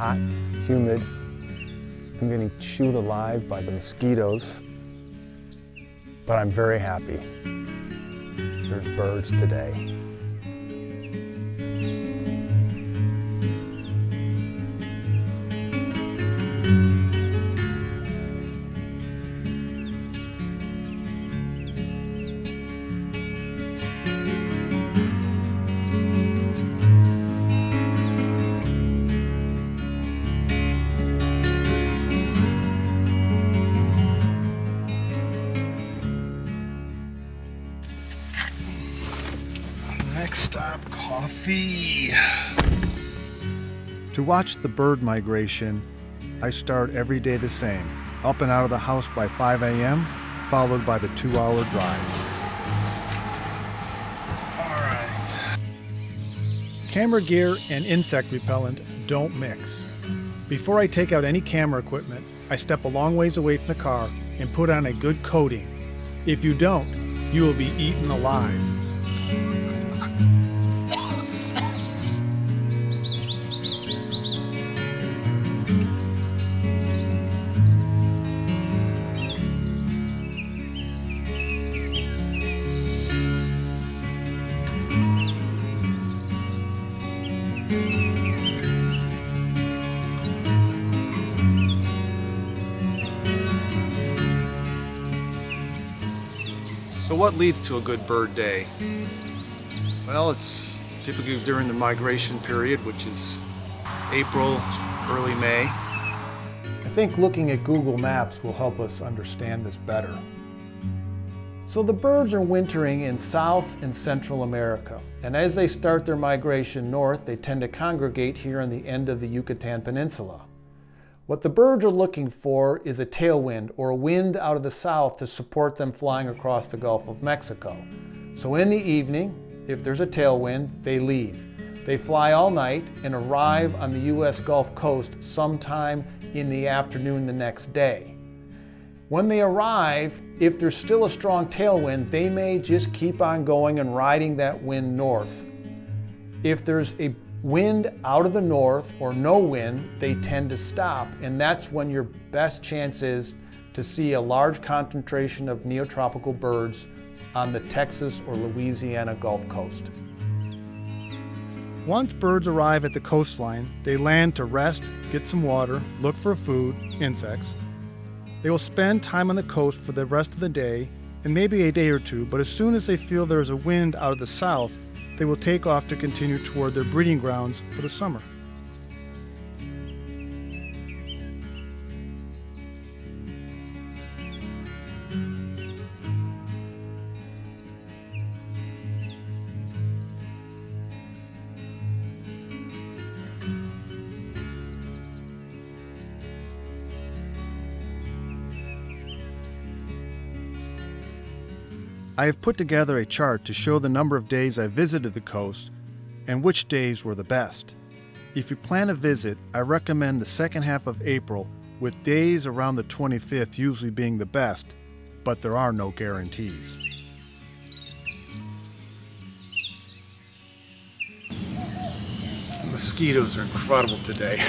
hot, humid. I'm getting chewed alive by the mosquitoes, but I'm very happy. There's birds today. Next stop, coffee. To watch the bird migration, I start every day the same. Up and out of the house by 5 a.m., followed by the 2-hour drive. All right. Camera gear and insect repellent don't mix. Before I take out any camera equipment, I step a long ways away from the car and put on a good coating. If you don't, you will be eaten alive. So what leads to a good bird day? Well, it's typically during the migration period, which is April, early May. I think looking at Google Maps will help us understand this better. So the birds are wintering in South and Central America, and as they start their migration north, they tend to congregate here on the end of the Yucatan Peninsula. What the birds are looking for is a tailwind or a wind out of the south to support them flying across the Gulf of Mexico. So in the evening, if there's a tailwind, they leave. They fly all night and arrive on the U.S. Gulf Coast sometime in the afternoon the next day. When they arrive, if there's still a strong tailwind, they may just keep on going and riding that wind north. If there's a wind out of the north or no wind, they tend to stop, and that's when your best chance is to see a large concentration of neotropical birds on the Texas or Louisiana Gulf Coast. Once birds arrive at the coastline, they land to rest, get some water, look for food, insects. They will spend time on the coast for the rest of the day and maybe a day or two, but as soon as they feel there is a wind out of the south, they will take off to continue toward their breeding grounds for the summer. I have put together a chart to show the number of days I visited the coast and which days were the best. If you plan a visit, I recommend the second half of April, with days around the 25th usually being the best, but there are no guarantees. The mosquitoes are incredible today.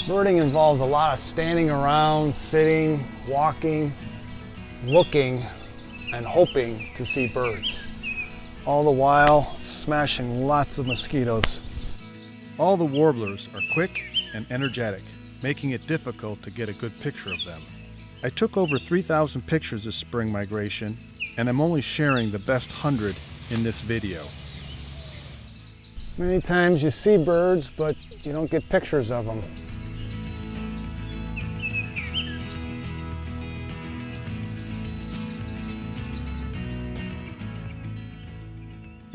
Birding involves a lot of standing around, sitting, walking, looking, and hoping to see birds. All the while smashing lots of mosquitoes. All the warblers are quick and energetic, making it difficult to get a good picture of them. I took over 3,000 pictures this spring migration, and I'm only sharing the best 100 in this video. Many times you see birds, but you don't get pictures of them.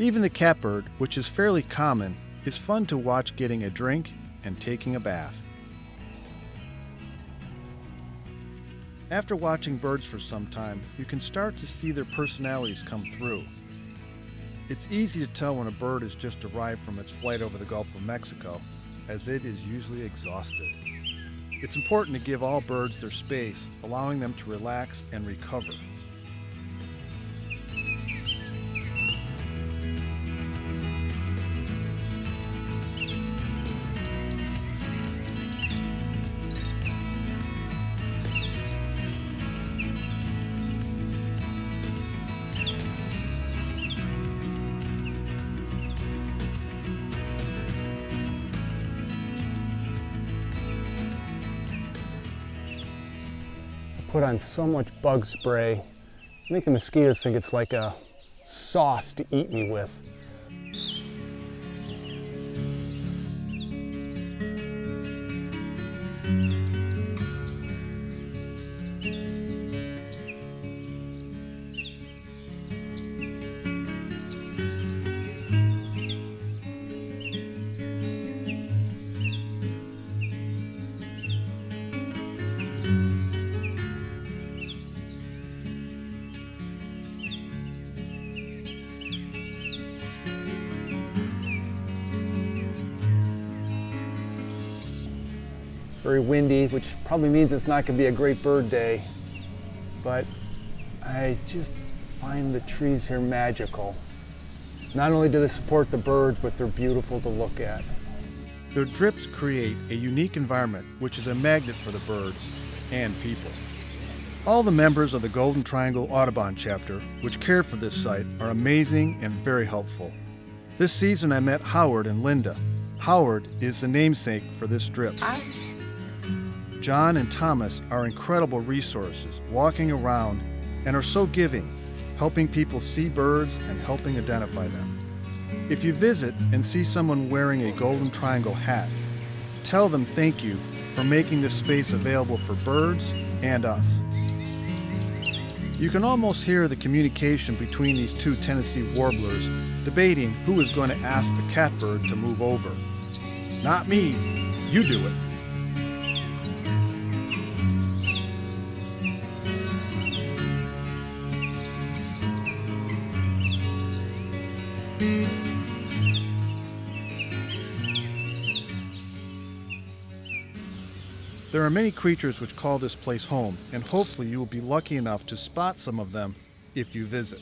Even the catbird, which is fairly common, is fun to watch getting a drink and taking a bath. After watching birds for some time, you can start to see their personalities come through. It's easy to tell when a bird has just arrived from its flight over the Gulf of Mexico, as it is usually exhausted. It's important to give all birds their space, allowing them to relax and recover. Put on so much bug spray. I think the mosquitoes think it's like a sauce to eat me with. Very windy, which probably means it's not going to be a great bird day, but I just find the trees here magical. Not only do they support the birds, but they're beautiful to look at. Their drips create a unique environment which is a magnet for the birds and people. All the members of the Golden Triangle Audubon chapter, which cared for this site, are amazing and very helpful. This season I met Howard and Linda. Howard is the namesake for this strip. John and Thomas are incredible resources, walking around, and are so giving, helping people see birds and helping identify them. If you visit and see someone wearing a Golden Triangle hat, tell them thank you for making this space available for birds and us. You can almost hear the communication between these two Tennessee warblers debating who is going to ask the catbird to move over. Not me, you do it. There are many creatures which call this place home, and hopefully you will be lucky enough to spot some of them if you visit.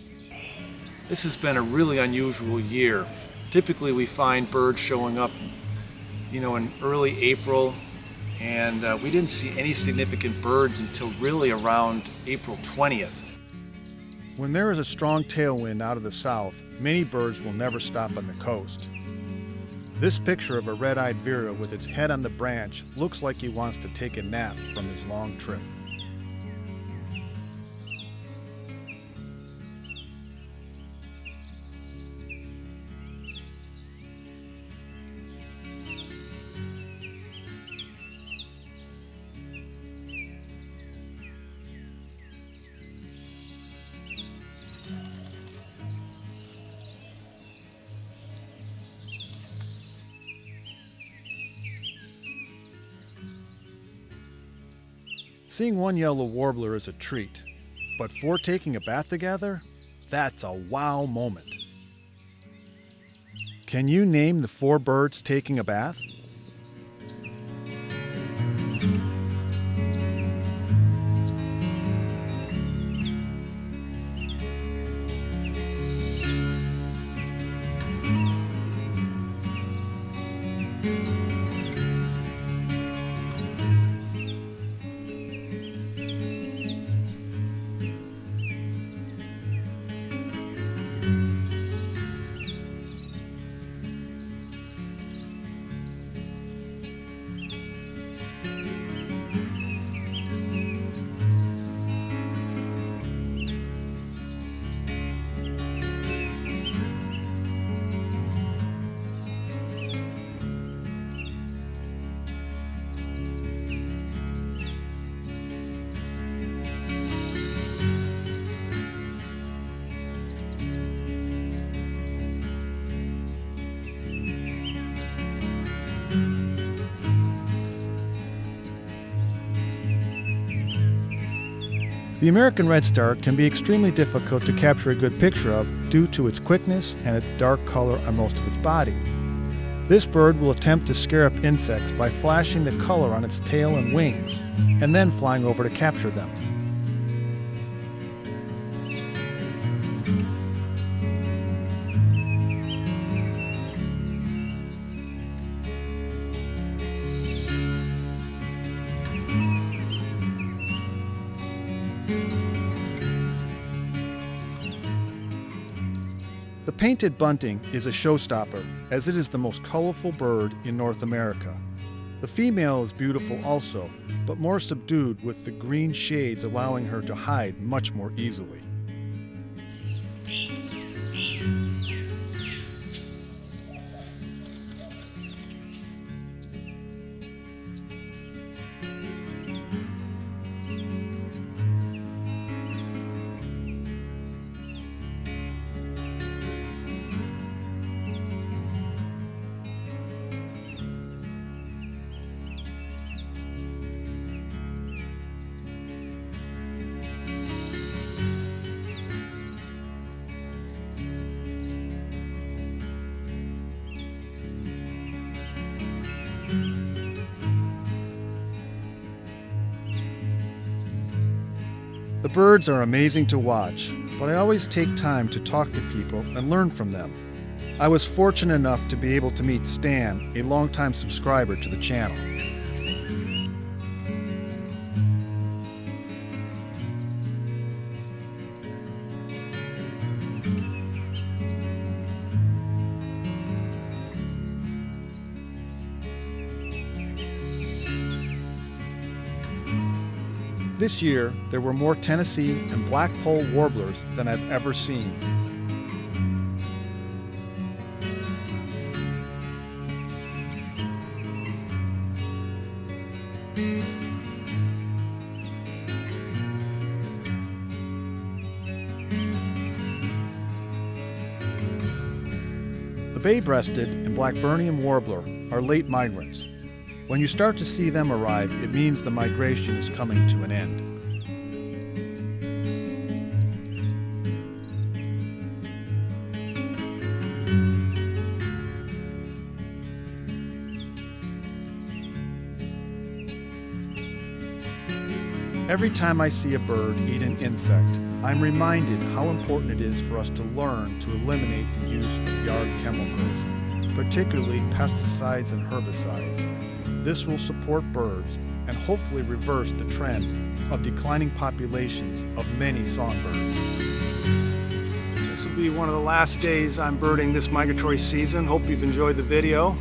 This has been a really unusual year. Typically we find birds showing up, in early April, and we didn't see any significant birds until really around April 20th. When there is a strong tailwind out of the south, many birds will never stop on the coast. This picture of a red-eyed vireo with its head on the branch looks like he wants to take a nap from his long trip. Seeing one yellow warbler is a treat, but for taking a bath together, that's a wow moment. Can you name the 4 birds taking a bath? The American redstart can be extremely difficult to capture a good picture of due to its quickness and its dark color on most of its body. This bird will attempt to scare up insects by flashing the color on its tail and wings, and then flying over to capture them. The painted bunting is a showstopper, as it is the most colorful bird in North America. The female is beautiful also, but more subdued, with the green shades allowing her to hide much more easily. The birds are amazing to watch, but I always take time to talk to people and learn from them. I was fortunate enough to be able to meet Stan, a longtime subscriber to the channel. This year, there were more Tennessee and blackpoll warblers than I've ever seen. The bay-breasted and Blackburnian warbler are late migrants. When you start to see them arrive, it means the migration is coming to an end. Every time I see a bird eat an insect, I'm reminded how important it is for us to learn to eliminate the use of yard chemicals, particularly pesticides and herbicides. This will support birds and hopefully reverse the trend of declining populations of many songbirds. This will be one of the last days I'm birding this migratory season. Hope you've enjoyed the video.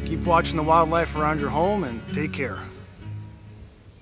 Keep watching the wildlife around your home and take care.